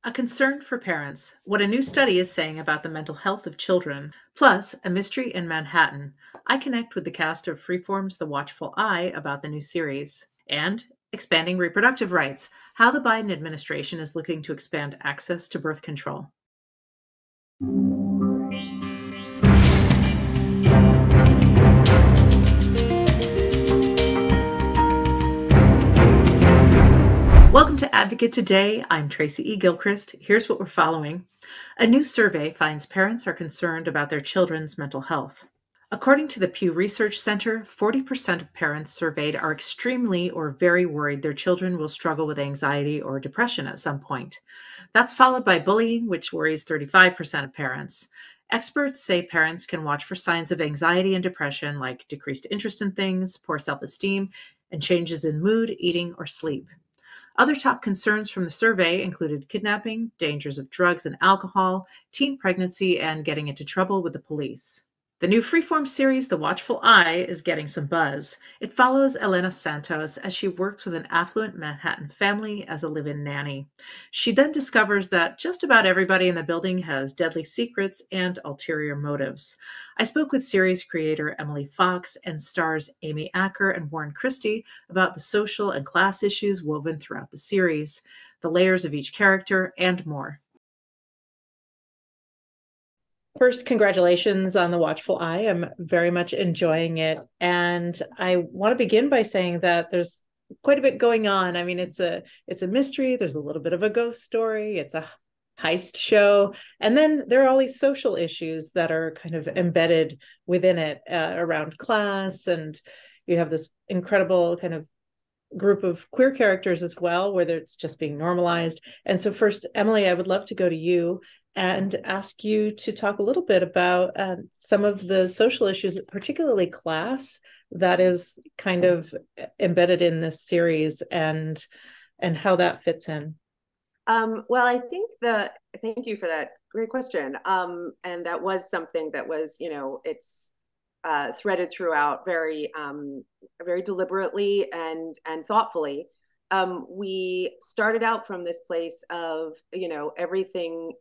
A concern for parents, what a new study is saying about the mental health of children, plus a mystery in Manhattan. I connect with the cast of Freeform's The Watchful Eye about the new series. And expanding reproductive rights, how the Biden administration is looking to expand access to birth control. Welcome to Advocate Today. I'm Tracy E. Gilchrist. Here's what we're following. A new survey finds parents are concerned about their children's mental health. According to the Pew Research Center, 40% of parents surveyed are extremely or very worried their children will struggle with anxiety or depression at some point. That's followed by bullying, which worries 35% of parents. Experts say parents can watch for signs of anxiety and depression like decreased interest in things, poor self-esteem, and changes in mood, eating, or sleep. Other top concerns from the survey included kidnapping, dangers of drugs and alcohol, teen pregnancy, and getting into trouble with the police. The new Freeform series, The Watchful Eye, is getting some buzz. It follows Elena Santos as she works with an affluent Manhattan family as a live-in nanny. She then discovers that just about everybody in the building has deadly secrets and ulterior motives. I spoke with series creator Emily Fox and stars Amy Acker and Warren Christie about the social and class issues woven throughout the series, the layers of each character, and more. First, congratulations on The Watchful Eye. I'm very much enjoying it. And I want to begin by saying that there's quite a bit going on. I mean, it's a mystery, there's a little bit of a ghost story, it's a heist show, and then there are all these social issues that are kind of embedded within it around class, and you have this incredible kind of group of queer characters as well, where it's just being normalized. And so first, Emily, I would love to go to you and ask you to talk a little bit about some of the social issues, particularly class, that is kind of embedded in this series, and how that fits in. Well, I think thank you for that. Great question. And that was something that was, it's threaded throughout very deliberately and thoughtfully. We started out from this place of, everything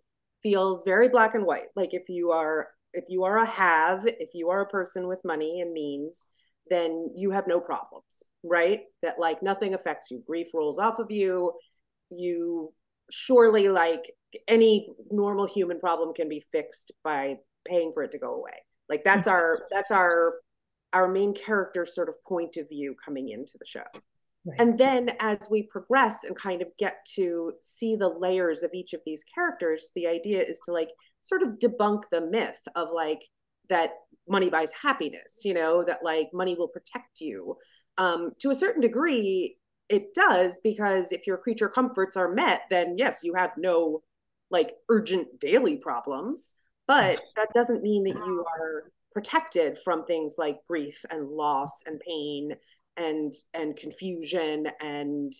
feels very black and white. Like if you are if you are a person with money and means, then you have no problems, right? That like nothing affects you. Grief rolls off of you. You surely, like any normal human problem, can be fixed by paying for it to go away. Like that's our main character sort of point of view coming into the show. Right. And then as we progress and kind of get to see the layers of each of these characters, the idea is to like sort of debunk the myth of like that money buys happiness, that like money will protect you. To a certain degree, it does, because if your creature comforts are met, then yes, you have no like urgent daily problems. But that doesn't mean that you are protected from things like grief and loss and pain and confusion and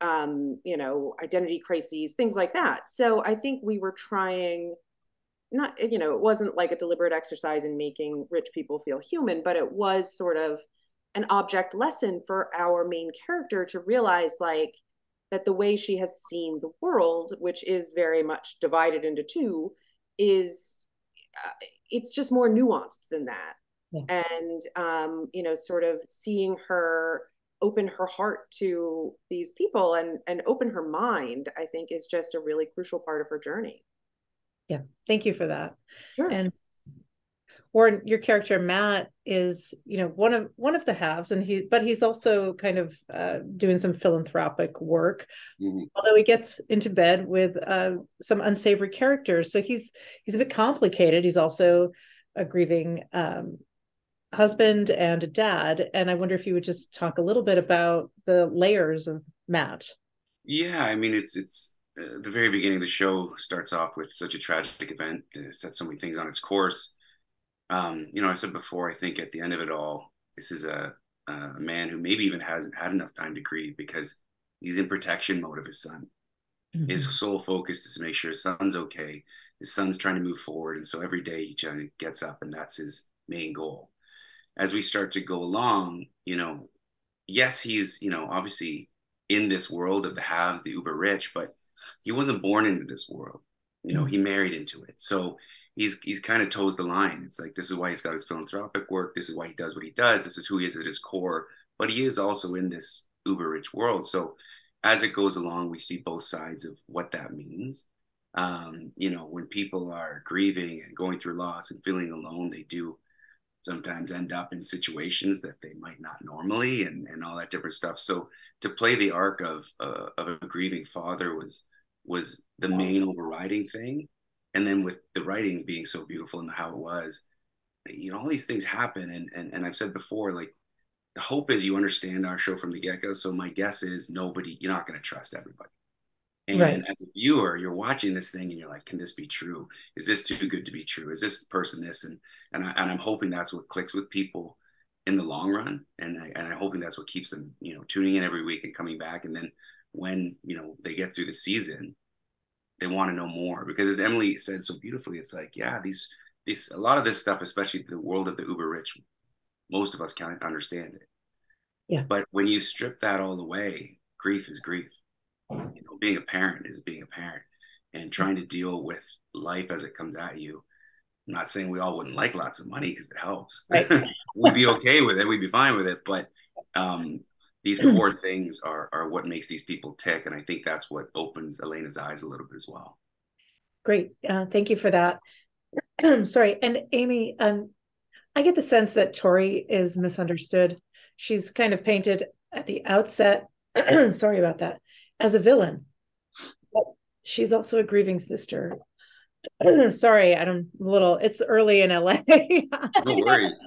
identity crises, things like that. So I think we were trying, not, it wasn't like a deliberate exercise in making rich people feel human, but it was sort of an object lesson for our main character to realize like that the way she has seen the world, which is very much divided into two, is it's just more nuanced than that. Yeah. And sort of seeing her open her heart to these people and open her mind, I think is just a really crucial part of her journey. Yeah, thank you for that. Sure. And Warren, your character Matt is, one of the haves, and he's also kind of doing some philanthropic work. Mm-hmm. Although he gets into bed with some unsavory characters, so he's a bit complicated. He's also a grieving husband and a dad, and I wonder if you would just talk a little bit about the layers of Matt. Yeah, I mean, it's the very beginning of the show starts off with such a tragic event that sets so many things on its course. I said before, I think at the end of it all, this is a man who maybe even hasn't had enough time to grieve because he's in protection mode of his son. Mm-hmm. His sole focus is to make sure his son's okay. His son's trying to move forward. And so every day he gets up, and that's his main goal. As we start to go along, yes, he's, obviously in this world of the haves, the uber rich, but he wasn't born into this world. You know, he married into it. So he's kind of toes the line. It's like, this is why he's got his philanthropic work. This is why he does what he does. This is who he is at his core. But he is also in this uber rich world. So as it goes along, we see both sides of what that means. You know, when people are grieving and going through loss and feeling alone, they do sometimes end up in situations that they might not normally, and all that different stuff. So to play the arc of a grieving father was the main overriding thing. And then with the writing being so beautiful and how it was, you know, all these things happen. And I've said before, like, the hope is you understand our show from the get-go. So my guess is you're not going to trust everybody. And Right. as a viewer, you're watching this thing and you're like, can this be true? Is this too good to be true? Is this person this? And I'm hoping that's what clicks with people in the long run. And I'm hoping that's what keeps them, you know, tuning in every week and coming back. And then when, you know, they get through the season, they want to know more, because as Emily said so beautifully, it's like, yeah, these a lot of this stuff, especially the world of the uber rich, most of us can't understand it. Yeah. But when you strip that all away, grief is grief. You know, being a parent is being a parent, and trying to deal with life as it comes at you. I'm not saying we all wouldn't like lots of money, because it helps. Right. We'd be okay with it. We'd be fine with it. But these core things are what makes these people tick. And I think that's what opens Elena's eyes a little bit as well. Great. Thank you for that. Sorry. And Amy, I get the sense that Tori is misunderstood. She's kind of painted at the outset, sorry about that, as a villain. But she's also a grieving sister. Sorry, it's early in LA. No worries.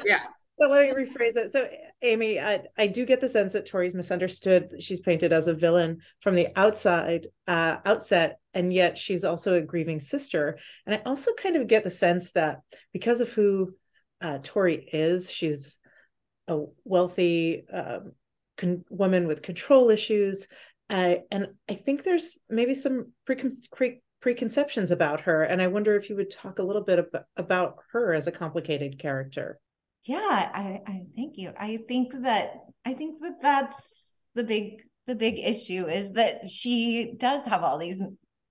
Yeah. So let me rephrase it. So, Amy, I do get the sense that Tori's misunderstood. She's painted as a villain from the outset, and yet she's also a grieving sister. And I also kind of get the sense that because of who Tori is, she's a wealthy woman with control issues. And I think there's maybe some preconceptions about her. And I wonder if you would talk a little bit about her as a complicated character. Yeah, I thank you. I think that that's the big issue, is that she does have all these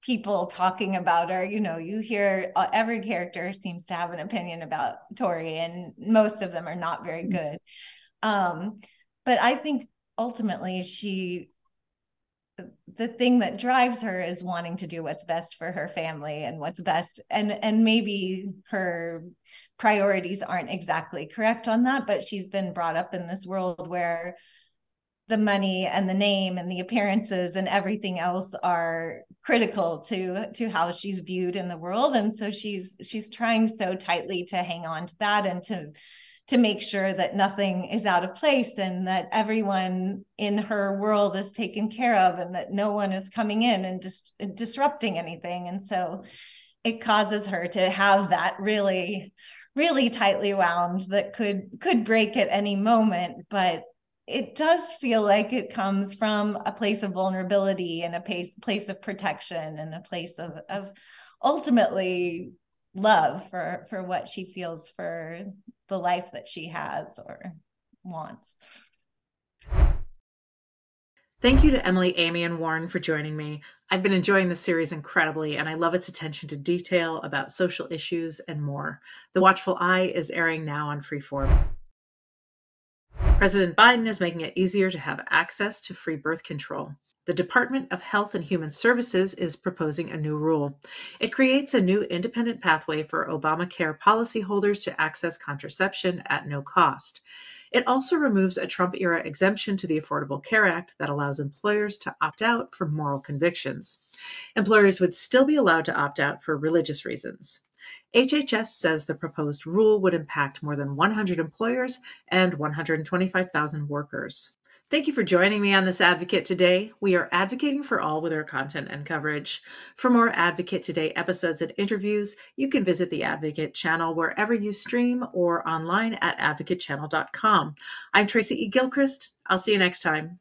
people talking about her. You know, you hear every character seems to have an opinion about Tori, and most of them are not very good. But I think ultimately the thing that drives her is wanting to do what's best for her family and what's best. And maybe her priorities aren't exactly correct on that, but she's been brought up in this world where the money and the name and the appearances and everything else are critical to how she's viewed in the world. And so she's trying so tightly to hang on to that, and to make sure that nothing is out of place, and that everyone in her world is taken care of, and that no one is coming in and just disrupting anything. And so it causes her to have that really, really tightly wound that could break at any moment. But it does feel like it comes from a place of vulnerability and a place of protection, and a place of ultimately love for what she feels for the life that she has or wants. Thank you to Emily, Amy, and Warren for joining me. I've been enjoying the series incredibly, and I love its attention to detail about social issues and more. The Watchful Eye is airing now on Freeform. President Biden is making it easier to have access to free birth control. The Department of Health and Human Services is proposing a new rule. It creates a new independent pathway for Obamacare policyholders to access contraception at no cost. It also removes a Trump-era exemption to the Affordable Care Act that allows employers to opt out for moral convictions. Employers would still be allowed to opt out for religious reasons. HHS says the proposed rule would impact more than 100 employers and 125,000 workers. Thank you for joining me on this Advocate Today. We are advocating for all with our content and coverage. For more Advocate Today episodes and interviews, you can visit the Advocate channel wherever you stream or online at advocatechannel.com. I'm Tracy E. Gilchrist. I'll see you next time.